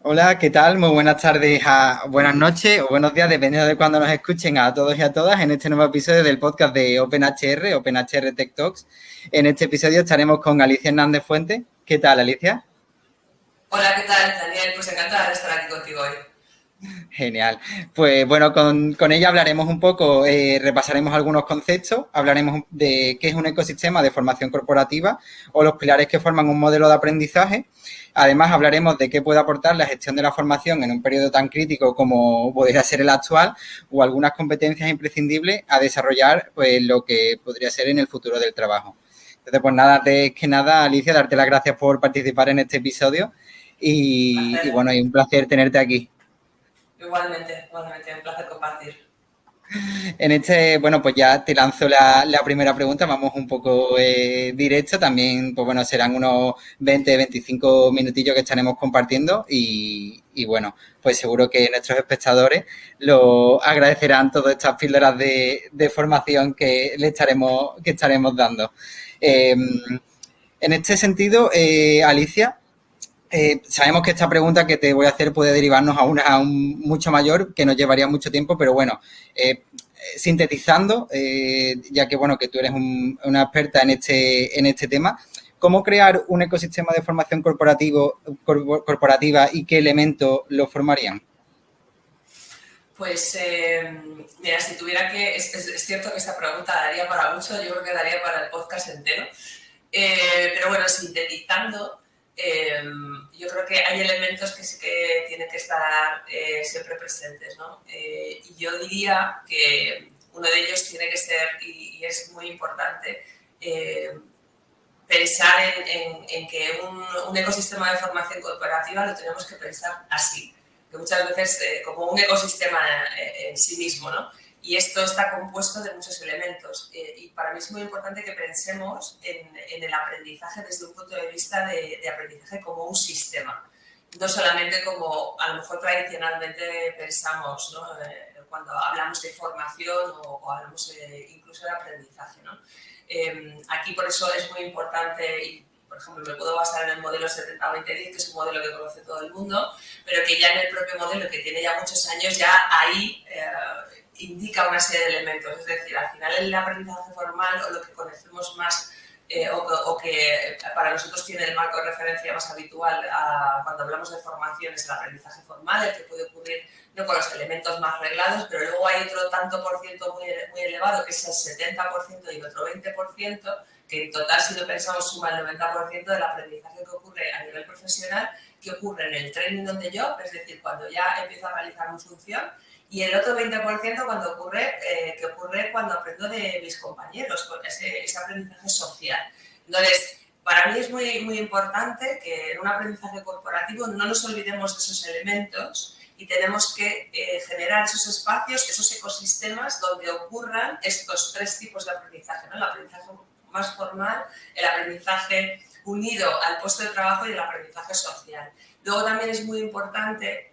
Hola, ¿qué tal? Muy buenas tardes, buenas noches o buenos días, dependiendo de cuándo nos escuchen a todos y a todas en este nuevo episodio del podcast de OpenHR, OpenHR Tech Talks. En este episodio estaremos con Alicia Hernández Fuentes. ¿Qué tal, Alicia? Hola, ¿qué tal, Daniel? Pues encantada de estar aquí contigo hoy. Genial. Pues bueno, con ella hablaremos un poco, repasaremos algunos conceptos, hablaremos de qué es un ecosistema de formación corporativa o los pilares que forman un modelo de aprendizaje. Además, hablaremos de qué puede aportar la gestión de la formación en un periodo tan crítico como podría ser el actual o algunas competencias imprescindibles a desarrollar pues, lo que podría ser en el futuro del trabajo. Entonces, pues nada, antes que nada, Alicia, darte las gracias por participar en este episodio Un y placer. bueno, y un placer tenerte aquí. Igualmente, un placer compartir. En este, bueno, pues ya te lanzo la primera pregunta, vamos un poco directo, también, pues bueno, serán unos 20, 25 minutillos que estaremos compartiendo y bueno, pues seguro que nuestros espectadores lo agradecerán todas estas píldoras de formación que estaremos dando. Eh, en este sentido, Alicia, sabemos que esta pregunta que te voy a hacer puede derivarnos a una aún mucho mayor, que nos llevaría mucho tiempo, pero bueno, sintetizando, ya que bueno, que tú eres una experta en este tema, ¿cómo crear un ecosistema de formación corporativa y qué elementos lo formarían? Pues mira, si tuviera que, es cierto que esta pregunta daría para mucho, yo creo que daría para el podcast entero. Pero bueno, sintetizando, eh, yo creo que hay elementos que sí que tienen que estar siempre presentes, ¿no? Y yo diría que uno de ellos tiene que ser, y es muy importante, pensar en que un ecosistema de formación corporativa lo tenemos que pensar así, que muchas veces como un ecosistema en sí mismo, ¿no? Y esto está compuesto de muchos elementos. Y para mí es muy importante que pensemos en el aprendizaje desde un punto de vista de aprendizaje como un sistema, no solamente como a lo mejor tradicionalmente pensamos, ¿no? Cuando hablamos de formación o hablamos incluso de aprendizaje, ¿no? Aquí por eso es muy importante, y por ejemplo me puedo basar en el modelo 70-20-10, que es un modelo que conoce todo el mundo, pero que ya en el propio modelo, que tiene ya muchos años, ya ahí indica una serie de elementos. Es decir, al final el aprendizaje formal o lo que conocemos más o que para nosotros tiene el marco de referencia más habitual cuando hablamos de formación es el aprendizaje formal, el que puede ocurrir no con los elementos más reglados, pero luego hay otro tanto por ciento muy elevado, que es el 70% y otro 20%, que en total, si lo pensamos, suma el 90% del aprendizaje que ocurre a nivel profesional, que ocurre en el training on the job, es decir, cuando ya empiezo a realizar una función, y el otro 20% que ocurre cuando aprendo de mis compañeros, con ese aprendizaje social. Entonces, para mí es muy importante que en un aprendizaje corporativo no nos olvidemos de esos elementos y tenemos que generar esos espacios, esos ecosistemas donde ocurran estos tres tipos de aprendizaje, ¿no? El aprendizaje más formal, el aprendizaje unido al puesto de trabajo y el aprendizaje social. Luego también es muy importante,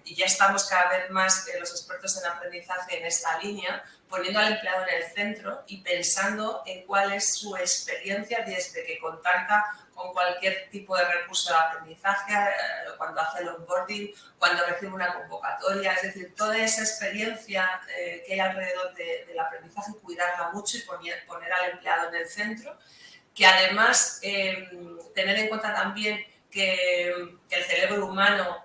y ya estamos cada vez más los expertos en aprendizaje en esta línea, poniendo al empleado en el centro y pensando en cuál es su experiencia desde que contacta con cualquier tipo de recurso de aprendizaje, cuando hace el onboarding, cuando recibe una convocatoria, es decir, toda esa experiencia que hay alrededor del aprendizaje, cuidarla mucho y poner al empleado en el centro, que además tener en cuenta también que el cerebro humano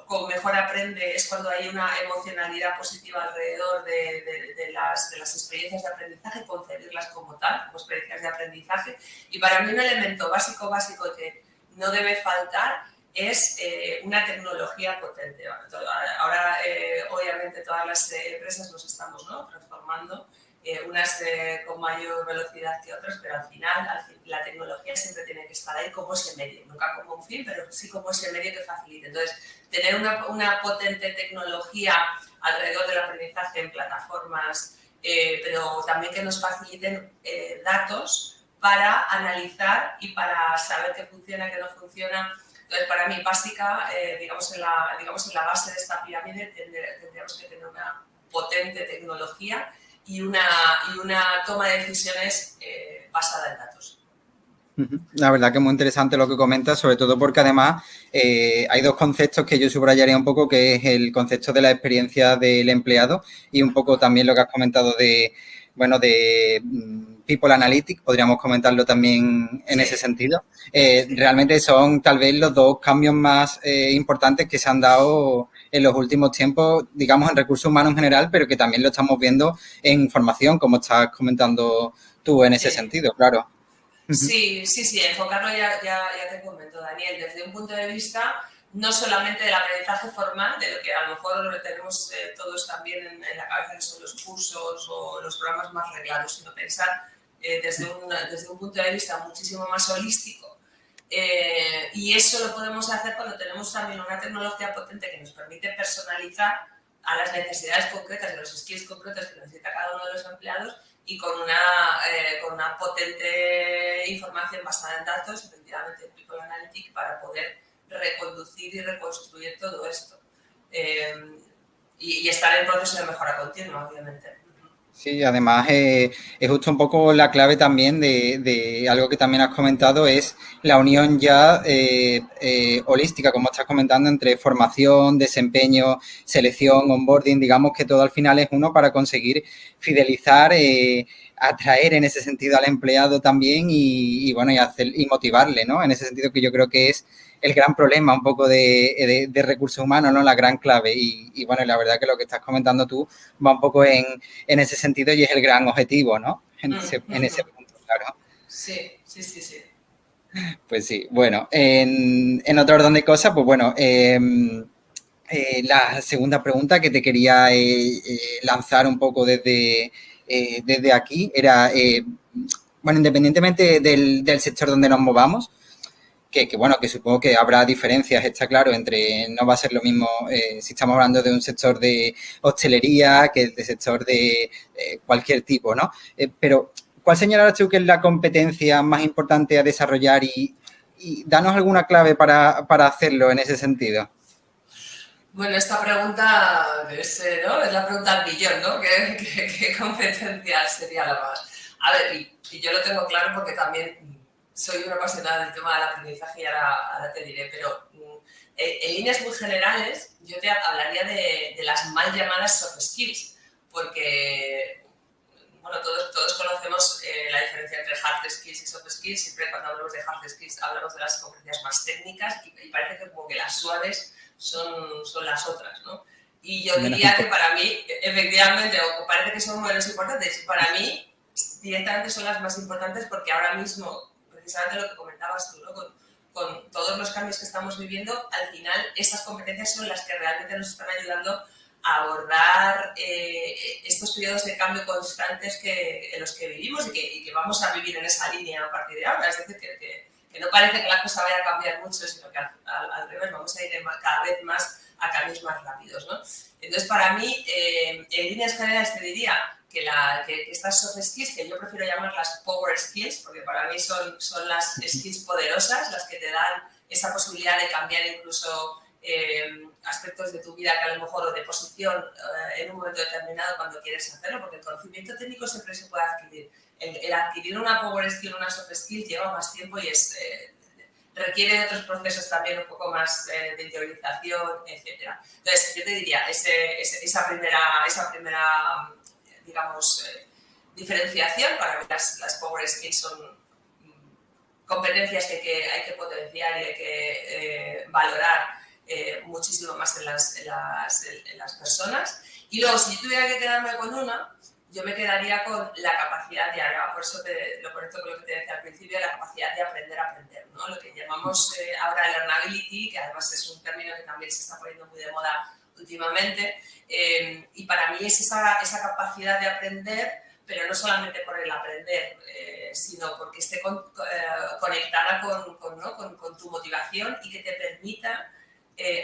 como mejor aprende es cuando hay una emocionalidad positiva alrededor de las experiencias de aprendizaje, concebirlas como tal, como experiencias de aprendizaje. Y para mí un elemento básico que no debe faltar es una tecnología potente. Ahora, obviamente, todas las empresas nos estamos, ¿no?, transformando, unas con mayor velocidad que otras, pero al final la tecnología siempre tiene que estar ahí como ese medio, nunca como un fin, pero sí como ese medio que facilite. Entonces, tener una potente tecnología alrededor del aprendizaje en plataformas, pero también que nos faciliten datos para analizar y para saber qué funciona, qué no funciona. Entonces, para mí, básica, digamos en la base de esta pirámide, tendríamos que tener una potente tecnología y una toma de decisiones basada en datos. La verdad que es muy interesante lo que comentas, sobre todo porque además hay dos conceptos que yo subrayaría un poco, que es el concepto de la experiencia del empleado y un poco también lo que has comentado de, bueno, de People Analytics, podríamos comentarlo también en ese Sí, sentido. sí. Realmente son tal vez los dos cambios más importantes que se han dado en los últimos tiempos, digamos, en recursos humanos en general, pero que también lo estamos viendo en formación, como estás comentando tú en ese Sí. sentido, claro. Sí, sí, sí, enfocarlo ya te comento, Daniel, desde un punto de vista no solamente del aprendizaje formal, de lo que a lo mejor tenemos todos también en la cabeza, que son los cursos o los programas más reglados, sino pensar desde un punto de vista muchísimo más holístico. Y eso lo podemos hacer cuando tenemos también una tecnología potente que nos permite personalizar a las necesidades concretas y los skills concretos que necesita cada uno de los empleados y con una potente información basada en datos, efectivamente, People Analytics, para poder reconducir y reconstruir todo esto. Y estar en proceso de mejora continua, obviamente. Sí, además es justo un poco la clave también de algo que también has comentado, es la unión ya holística, como estás comentando, entre formación, desempeño, selección, onboarding, digamos que todo al final es uno para conseguir fidelizar, atraer en ese sentido al empleado también y bueno, y motivarle, ¿no? En ese sentido que yo creo que es el gran problema un poco de recursos humanos, ¿no? La gran clave. Y bueno, la verdad que lo que estás comentando tú va un poco en ese sentido y es el gran objetivo, ¿no? En ese punto, claro. Sí, sí, sí, sí. Pues sí, bueno, en otro orden de cosas, pues bueno, la segunda pregunta que te quería lanzar un poco desde aquí era, bueno, independientemente del sector donde nos movamos, bueno, que supongo que habrá diferencias, está claro, entre, no va a ser lo mismo si estamos hablando de un sector de hostelería que de sector de cualquier tipo, ¿no? Pero, ¿cuál señalarás tú que es la competencia más importante a desarrollar y danos alguna clave para hacerlo en ese sentido? Bueno, esta pregunta ¿no? Es la pregunta al millón, ¿no? ¿Qué competencia sería la más? A ver, y yo lo tengo claro porque también soy una apasionada del tema del aprendizaje y ahora te diré, pero en líneas muy generales yo te hablaría de las mal llamadas soft skills, porque bueno, todos conocemos la diferencia entre hard skills y soft skills. Siempre cuando hablamos de hard skills hablamos de las competencias más técnicas y parece que como que las suaves son las otras, ¿no? Y yo Menos diría que importante. para mí, efectivamente, o parece que son menos importantes, para mí directamente son las más importantes porque ahora mismo, precisamente lo que comentabas tú, ¿no? Con todos los cambios que estamos viviendo, al final esas competencias son las que realmente nos están ayudando a abordar estos periodos de cambio constantes en los que vivimos y que vamos a vivir en esa línea a partir de ahora. Es decir, que no parece que la cosa vaya a cambiar mucho, sino que al revés, vamos a ir cada vez más a cambios más rápidos, ¿no? Entonces, para mí, en líneas generales te diría que estas soft skills, que yo prefiero llamarlas power skills, porque para mí son las skills poderosas, las que te dan esa posibilidad de cambiar incluso aspectos de tu vida que a lo mejor o de posición en un momento determinado cuando quieres hacerlo, porque el conocimiento técnico siempre se puede adquirir. El adquirir una power skill, una soft skill lleva más tiempo y requiere de otros procesos también un poco más de interiorización, etc. Entonces, yo te diría, esa primera digamos, diferenciación, para mí las power skills son competencias que hay que potenciar y hay que valorar muchísimo más en las personas. Y luego, si yo tuviera que quedarme con una, yo me quedaría con la capacidad de, por eso lo conecto con lo que te decía al principio, la capacidad de aprender a aprender, ¿no? Lo que llamamos ahora learnability, que además es un término que también se está poniendo muy de moda últimamente, y para mí es esa capacidad de aprender, pero no solamente por el aprender, sino porque esté conectada con tu motivación y que te permita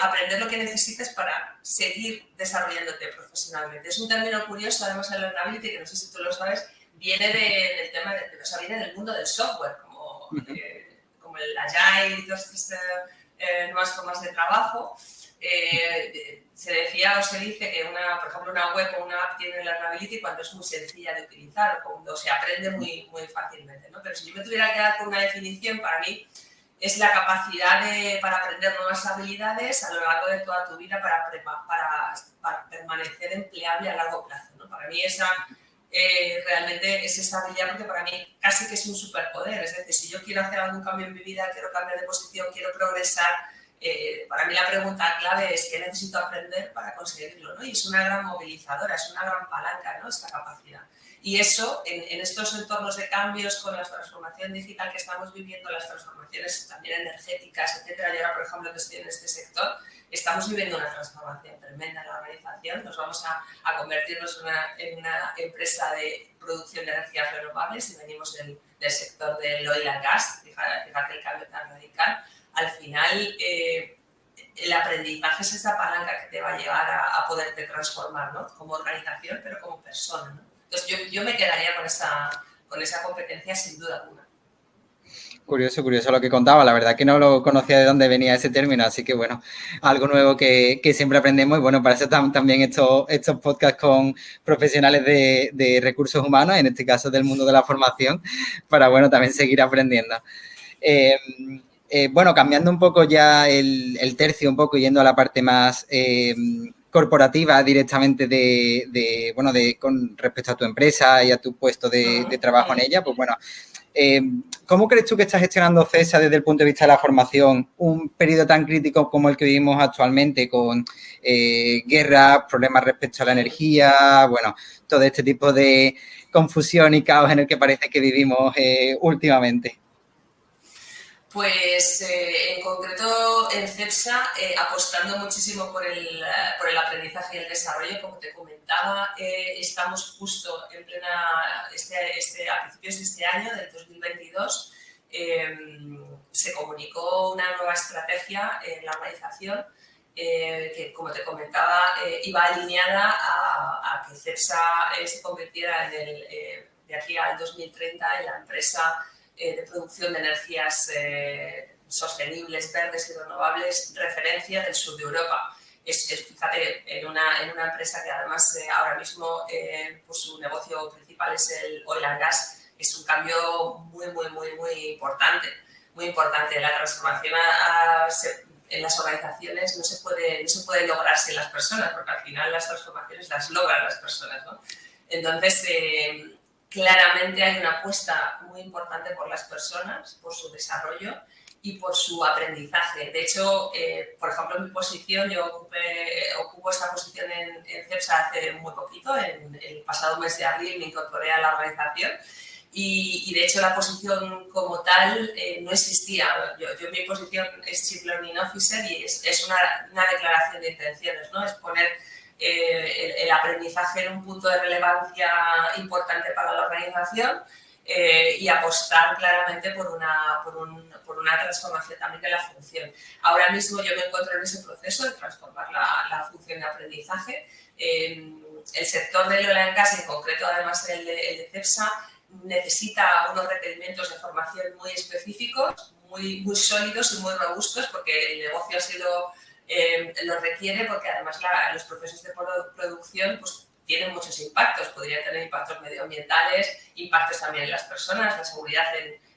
aprender lo que necesites para seguir desarrollándote profesionalmente. Es un término curioso, además el learnability, que no sé si tú lo sabes, viene del tema, o sea, viene del mundo del software, como el Agile y todas estas nuevas formas de trabajo. se decía o se dice que, por ejemplo, una web o una app tiene learnability cuando es muy sencilla de utilizar o cuando se aprende muy, muy fácilmente, ¿no? Pero si yo me tuviera que dar con una definición, para mí es la capacidad para aprender nuevas habilidades a lo largo de toda tu vida para permanecer empleable a largo plazo, ¿no? Para mí esa realmente es esa habilidad, porque para mí casi que es un superpoder. Es decir, si yo quiero hacer algún cambio en mi vida, quiero cambiar de posición, quiero progresar, para mí la pregunta clave es qué necesito aprender para conseguirlo, ¿no? Y es una gran movilizadora, es una gran palanca, ¿no? Esta capacidad. Y eso, en estos entornos de cambios, con la transformación digital que estamos viviendo, las transformaciones también energéticas, etcétera, y ahora, por ejemplo, que estoy en este sector, estamos viviendo una transformación tremenda en la organización. Nos vamos a convertirnos en una empresa de producción de energías renovables y venimos del sector del oil and gas. Fíjate el cambio tan radical. Al final, el aprendizaje es esa palanca que te va a llevar a poderte transformar, ¿no? Como organización, pero como persona, ¿no? Entonces, yo me quedaría con esa competencia sin duda alguna. Curioso lo que contaba. La verdad que no lo conocía de dónde venía ese término, así que bueno, algo nuevo que siempre aprendemos y bueno, para eso también estos podcasts con profesionales de recursos humanos, en este caso del mundo de la formación, para bueno, también seguir aprendiendo. Bueno, cambiando un poco ya el tercio, un poco yendo a la parte más corporativa directamente con respecto a tu empresa y a tu puesto de trabajo en ella, pues bueno, ¿cómo crees tú que está gestionando CESA desde el punto de vista de la formación un periodo tan crítico como el que vivimos actualmente con guerras, problemas respecto a la energía, bueno, todo este tipo de confusión y caos en el que parece que vivimos últimamente? Pues en concreto en CEPSA, apostando muchísimo por el aprendizaje y el desarrollo, como te comentaba, estamos justo en plena, a principios de este año, del 2022, se comunicó una nueva estrategia en la organización que, como te comentaba, iba alineada a que CEPSA se convirtiera de aquí al 2030 en la empresa de producción de energías sostenibles, verdes y renovables, referencia del sur de Europa. Fíjate, en una empresa que además ahora mismo pues su negocio principal es el oil and gas, es un cambio muy importante. Muy importante. La transformación en las organizaciones no se puede lograr sin las personas, porque al final las transformaciones las logran las personas, ¿no? Entonces, claramente hay una apuesta muy importante por las personas, por su desarrollo y por su aprendizaje. De hecho, por ejemplo, en mi posición, yo ocupo esta posición en CEPSA hace muy poquito, en el pasado mes de abril me incorporé a la organización y de hecho la posición como tal no existía. Yo mi posición es Chief Learning Officer y es una declaración de intenciones, ¿no? Es poner el aprendizaje en un punto de relevancia importante para la organización y apostar claramente por una transformación también de la función. Ahora mismo yo me encuentro en ese proceso de transformar la función de aprendizaje. El sector del oil and gas, en concreto además el de CEPSA, necesita unos requerimientos de formación muy específicos, muy sólidos y muy robustos, porque el negocio ha sido lo requiere, porque además los procesos de producción pues, tienen muchos impactos. Podrían tener impactos medioambientales, impactos también en las personas. La seguridad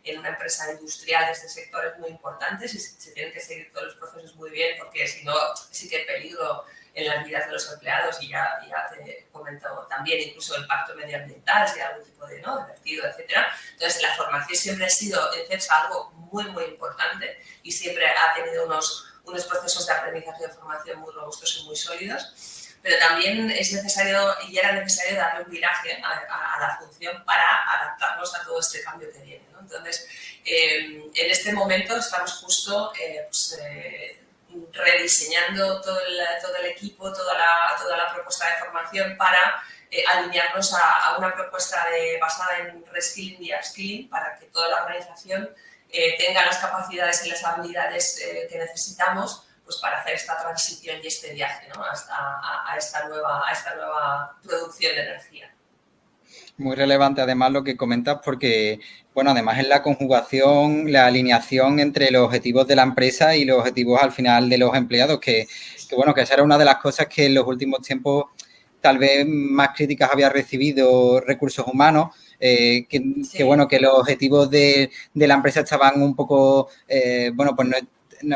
en una empresa industrial de este sector es muy importante. Se tienen que seguir todos los procesos muy bien, porque si no, sí que hay peligro en las vidas de los empleados. Y ya te comento también incluso el impacto medioambiental, si hay algún tipo de vertido, etcétera. Entonces, la formación siempre ha sido en CEPSA algo muy importante y siempre ha tenido unos procesos de aprendizaje y de formación muy robustos y muy sólidos, pero también es necesario y era necesario darle un viraje a la función para adaptarnos a todo este cambio que viene, ¿no? Entonces, en este momento estamos justo rediseñando todo el equipo, toda la propuesta de formación para alinearnos a una propuesta basada en reskilling y upskilling para que toda la organización tenga las capacidades y las habilidades que necesitamos pues, para hacer esta transición y este viaje, ¿no? A esta nueva producción de energía. Muy relevante además lo que comentas porque, bueno, además es la conjugación, la alineación entre los objetivos de la empresa y los objetivos al final de los empleados, bueno, que esa era una de las cosas que en los últimos tiempos tal vez más críticas había recibido recursos humanos, Sí. bueno, que los objetivos de la empresa estaban un poco, bueno, pues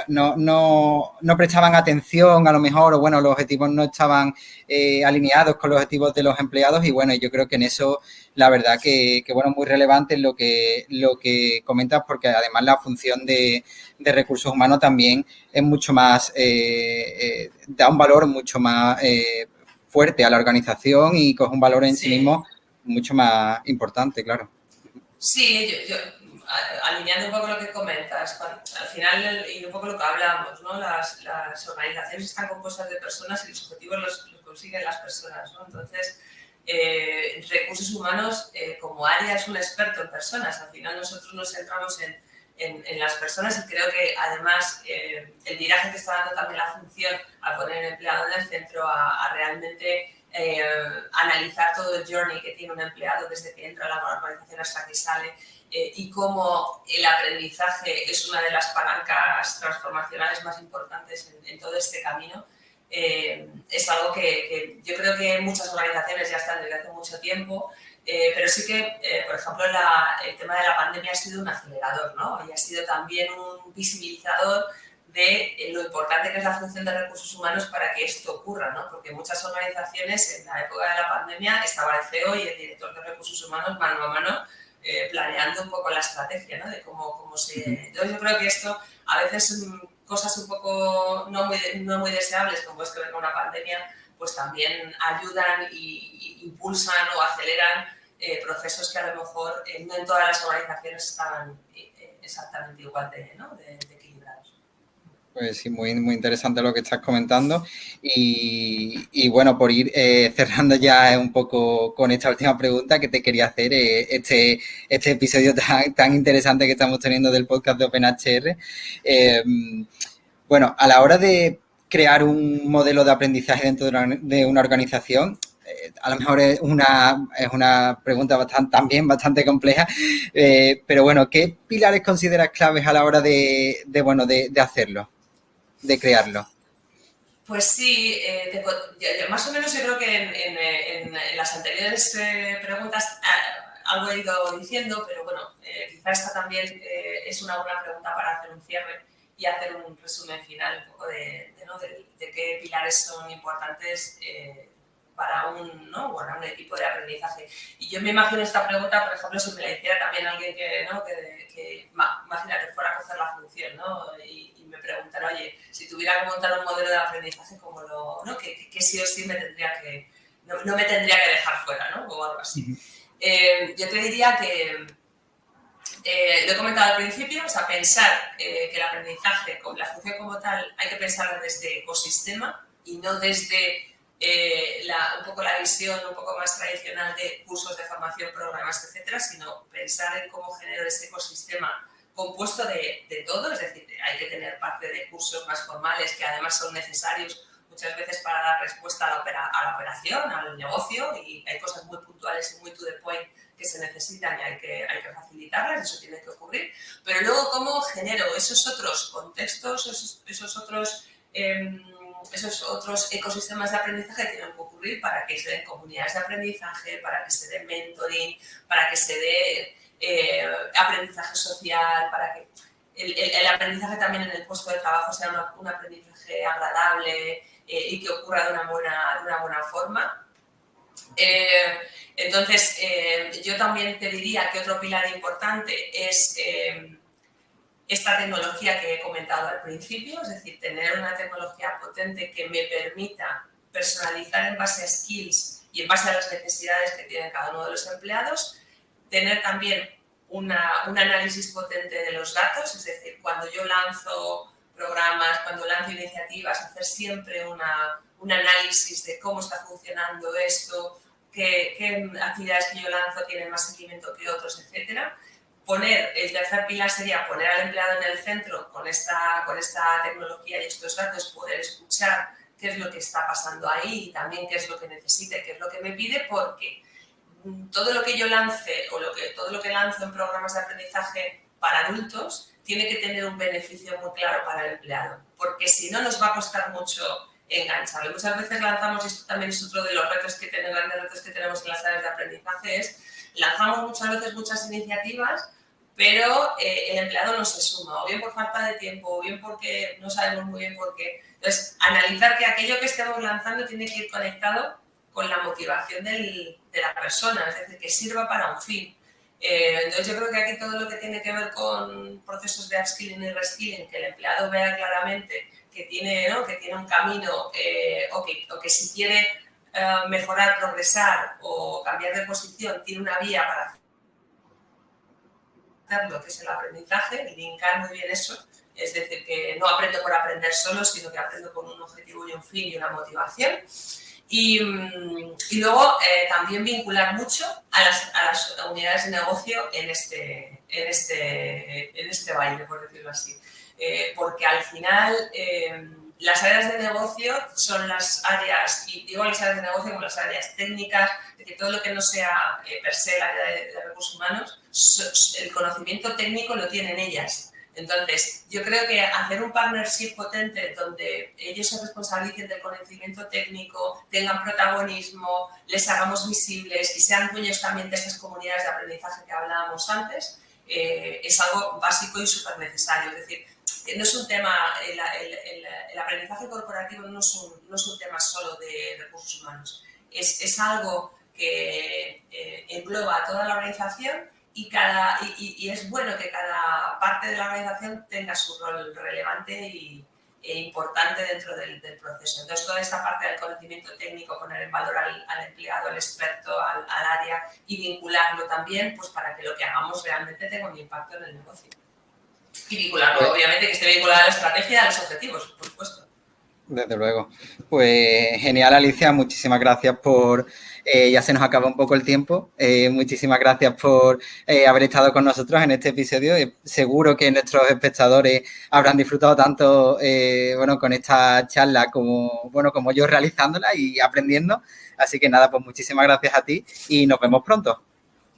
no prestaban atención a lo mejor, o bueno, los objetivos no estaban alineados con los objetivos de los empleados y bueno, yo creo que en eso la verdad bueno, muy relevante lo que comentas porque además la función de recursos humanos también es mucho más, da un valor mucho más fuerte a la organización y coge un valor en sí Sí. mismo mucho más importante, claro. Sí, alineando un poco lo que comentas, al final, y un poco lo que hablamos, ¿no? Las organizaciones están compuestas de personas y los objetivos los consiguen las personas, ¿no? Entonces, recursos humanos como área es un experto en personas. Al final nosotros nos centramos en las personas y creo que además el viraje que está dando también la función a poner el empleado en el centro, a realmente analizar todo el journey que tiene un empleado desde que entra a la organización hasta que sale y cómo el aprendizaje es una de las palancas transformacionales más importantes en todo este camino. Es algo que yo creo que muchas organizaciones ya están desde hace mucho tiempo, pero sí que, por ejemplo, el tema de la pandemia ha sido un acelerador, ¿no? Y ha sido también un visibilizador de lo importante que es la función de recursos humanos para que esto ocurra, ¿no? Porque muchas organizaciones en la época de la pandemia estaba el CEO y el director de recursos humanos mano a mano planeando un poco la estrategia, ¿no? De cómo se... Entonces yo creo que esto a veces cosas un poco no muy deseables, como es que ver con una pandemia, pues también ayudan y impulsan o aceleran procesos que a lo mejor no en todas las organizaciones estaban exactamente igual de equilibrados. Pues sí, muy interesante lo que estás comentando. Bueno, por ir cerrando ya un poco con esta última pregunta que te quería hacer, este episodio tan interesante que estamos teniendo del podcast de OpenHR. Eh, bueno, a la hora de crear un modelo de aprendizaje dentro de una organización, a lo mejor es una pregunta también bastante compleja, pero bueno, ¿qué pilares consideras claves a la hora bueno, de hacerlo? De crearlo. Pues sí, más o menos yo creo que en las anteriores preguntas algo he ido diciendo, pero bueno, quizá esta también es una buena pregunta para hacer un cierre y hacer un resumen final un poco de qué pilares son importantes para un equipo de aprendizaje. Y yo me imagino esta pregunta, por ejemplo, si me la hiciera también alguien imagínate, fuera a coger la función, ¿no? Y me preguntara, oye, si tuviera que montar un modelo de aprendizaje, ¿cómo ¿no? Que sí o sí me tendría que, no me tendría que dejar fuera, ¿no? O algo así. Yo te diría que, lo he comentado al principio, o sea, pensar que el aprendizaje, la función como tal, hay que pensarla desde ecosistema y no desde un poco la visión un poco más tradicional de cursos de formación, programas, etcétera, sino pensar en cómo genero ese ecosistema compuesto de todo, es decir, hay que tener parte de cursos más formales que además son necesarios muchas veces para dar respuesta a la operación, al negocio, y hay cosas muy puntuales y muy to the point que se necesitan y hay que facilitarlas, eso tiene que ocurrir, pero luego cómo genero esos otros contextos, esos otros ecosistemas de aprendizaje que tienen que ocurrir para que se den comunidades de aprendizaje, para que se dé mentoring, para que se dé aprendizaje social, para que el aprendizaje también en el puesto de trabajo sea un aprendizaje agradable y que ocurra de una buena forma. Entonces, yo también te diría que otro pilar importante es esta tecnología que he comentado al principio, es decir, tener una tecnología potente que me permita personalizar en base a skills y en base a las necesidades que tienen cada uno de los empleados, tener también un análisis potente de los datos, es decir, cuando yo lanzo programas, cuando lanzo iniciativas, hacer siempre un análisis de cómo está funcionando esto, qué actividades que yo lanzo tienen más seguimiento que otros, etcétera. El tercer pilar sería poner al empleado en el centro con esta tecnología y estos datos, poder escuchar qué es lo que está pasando ahí y también qué es lo que necesita y qué es lo que me pide, porque todo lo que yo lance o todo lo que lanzo en programas de aprendizaje para adultos tiene que tener un beneficio muy claro para el empleado, porque si no nos va a costar mucho engancharlo. Muchas veces lanzamos, y esto también es otro de los grandes retos que tenemos en las áreas de aprendizaje, lanzamos muchas veces muchas iniciativas, pero el empleado no se suma, o bien por falta de tiempo, o bien porque no sabemos muy bien por qué. Entonces, analizar que aquello que estemos lanzando tiene que ir conectado con la motivación de la persona, es decir, que sirva para un fin. Entonces, yo creo que aquí todo lo que tiene que ver con procesos de upskilling y reskilling, que el empleado vea claramente que tiene, ¿no?, que tiene un camino o que si quiere mejorar, progresar o cambiar de posición, tiene una vía para hacerlo, que es el aprendizaje, y linkar muy bien eso. Es decir, que no aprendo por aprender solo, sino que aprendo con un objetivo y un fin y una motivación. Y luego también vincular mucho a las unidades de negocio en este baile, por decirlo así. Porque al final las áreas de negocio son las áreas, y digo las áreas de negocio como las áreas técnicas, de que todo lo que no sea per se el área de recursos humanos, el conocimiento técnico lo tienen ellas. Entonces, yo creo que hacer un partnership potente donde ellos se responsabilicen del conocimiento técnico, tengan protagonismo, les hagamos visibles y sean dueños también de estas comunidades de aprendizaje que hablábamos antes, es algo básico y súper necesario. Es decir, no es un tema, el aprendizaje corporativo no es un tema solo de recursos humanos, es algo que engloba a toda la organización. Y es bueno que cada parte de la organización tenga su rol relevante e importante dentro del proceso. Entonces, toda esta parte del conocimiento técnico, poner en valor al empleado, al experto, al área y vincularlo también, pues para que lo que hagamos realmente tenga un impacto en el negocio. Y vincularlo, obviamente, que esté vinculado a la estrategia y a los objetivos, por supuesto. Desde luego. Pues genial, Alicia. Muchísimas gracias por... ya se nos acaba un poco el tiempo. Muchísimas gracias por haber estado con nosotros en este episodio. Seguro que nuestros espectadores habrán disfrutado tanto bueno, con esta charla como, bueno, como yo realizándola y aprendiendo. Así que nada, pues muchísimas gracias a ti y nos vemos pronto.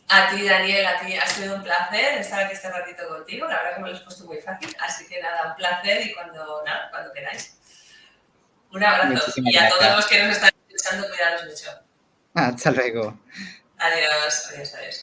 A ti, Daniel, a ti ha sido un placer estar aquí este ratito contigo. La verdad que me lo has puesto muy fácil. Así que nada, un placer y cuando queráis. Un abrazo. Muchísimas Y a gracias. todos los que nos están escuchando, cuidaros mucho. Hasta luego. Adiós, adiós, adiós.